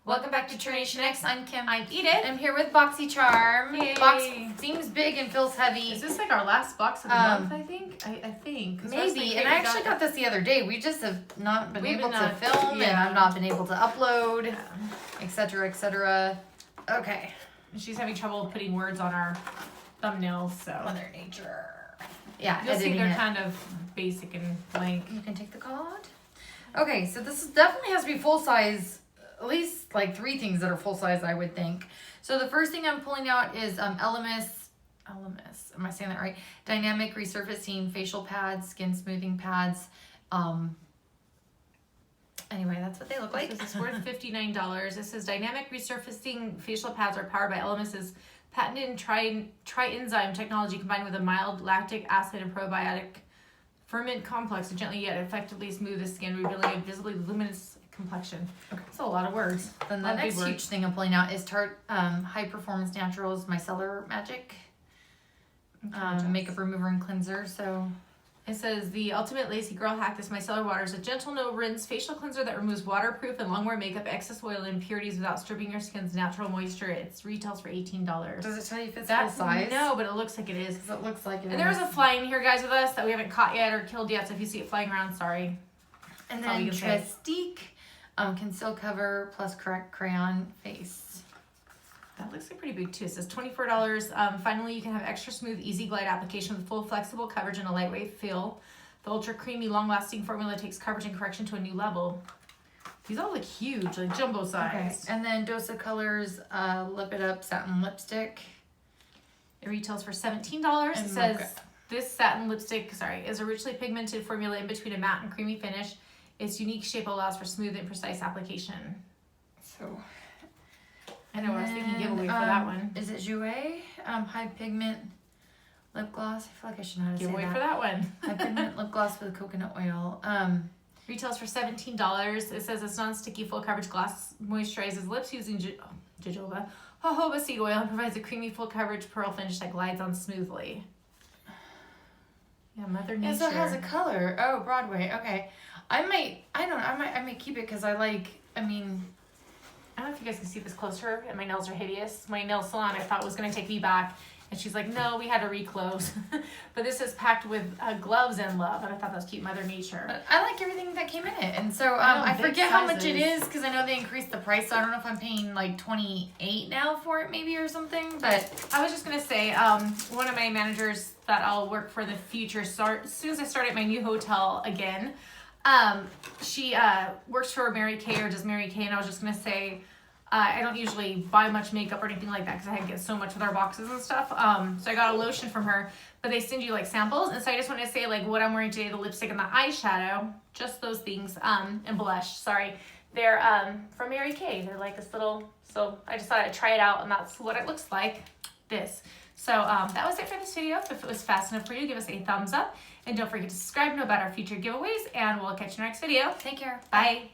Welcome back to Trination X. I'm Kim. I'm Edith. I'm here with Boxy Charm. Yay. Box seems big and feels heavy. Is this like our last box of the month, I think? I think. Maybe. And I actually got this the other day. We just have not been able to film, yeah. and I've not been able to upload, etc., etc. Okay. She's having trouble putting words on our thumbnails, so. Mother Nature. Yeah, you'll see they're kind of basic and blank. You can take the card. Okay, so this definitely has to be full size. At least like 3 things that are full size, I would think. So the first thing I'm pulling out is Elemis, am I saying that right? Dynamic Resurfacing Facial Pads, Skin Smoothing Pads. Anyway, that's what they look like. This is worth $59. This says Dynamic Resurfacing Facial Pads are powered by Elemis' patented tri-enzyme technology combined with a mild lactic acid and probiotic ferment complex to gently yet effectively smooth the skin, revealing a visibly luminous complexion. Okay, that's a lot of words. Then the next huge thing I'm pulling out is Tarte High Performance Naturals Micellar Magic Makeup Remover and Cleanser. So it says the ultimate lazy girl hack. This micellar water is a gentle no rinse facial cleanser that removes waterproof and long wear makeup, excess oil, and impurities without stripping your skin's natural moisture. It retails for $18. Does it tell you if it's full size? No, but it looks like it is. Because it looks like it is. And there's a fly in here, guys, with us that we haven't caught yet or killed yet. So if you see it flying around, sorry. And then Trestique Conceal Cover plus Correct Crayon Face. That looks like pretty big too. It says $24. Finally, you can have extra smooth, easy glide application with full flexible coverage and a lightweight feel. The ultra creamy, long-lasting formula takes coverage and correction to a new level. These all look huge, like jumbo size. Okay. And then Dose of Colors Lip It Up Satin Lipstick. It retails for $17. It says this satin lipstick, is a richly pigmented formula in between a matte and creamy finish. Its unique shape allows for smooth and precise application. So, I know I was thinking giveaway for that one. Is it Jouer? High Pigment Lip Gloss. I feel like I should know how to say that. Giveaway for that one. High Pigment Lip Gloss with coconut oil. Retails for $17. It says this non-sticky full coverage gloss moisturizes lips using jojoba, jojoba seed oil and provides a creamy full coverage pearl finish that glides on smoothly. Yeah, Mother Nature. Yeah, so it has a color. Oh, Broadway. Okay. I might keep it because I don't know if you guys can see this closer, and my nails are hideous. My nail salon I thought was going to take me back, and she's like, no, we had to reclose. But this is packed with gloves and love, and I thought that was cute, Mother Nature. But I like everything that came in it, and so I forget how much it is because I know they increased the price, so I don't know if I'm paying like $28 now for it maybe or something, but I was just going to say, one of my managers that I'll work for in the future, as soon as I start at my new hotel again, she works for Mary Kay or does Mary Kay, and I was just going to say, I don't usually buy much makeup or anything like that because I get so much with our boxes and stuff. So I got a lotion from her, but they send you like samples. And so I just want to say like what I'm wearing today, the lipstick and the eyeshadow, just those things, and blush, sorry. They're from Mary Kay. They're like this little, so I just thought I'd try it out, and that's what it looks like, this. So that was it for this video. If it was fast enough for you, give us a thumbs up. And don't forget to subscribe to know about our future giveaways, and we'll catch you in our next video. Take care. Bye.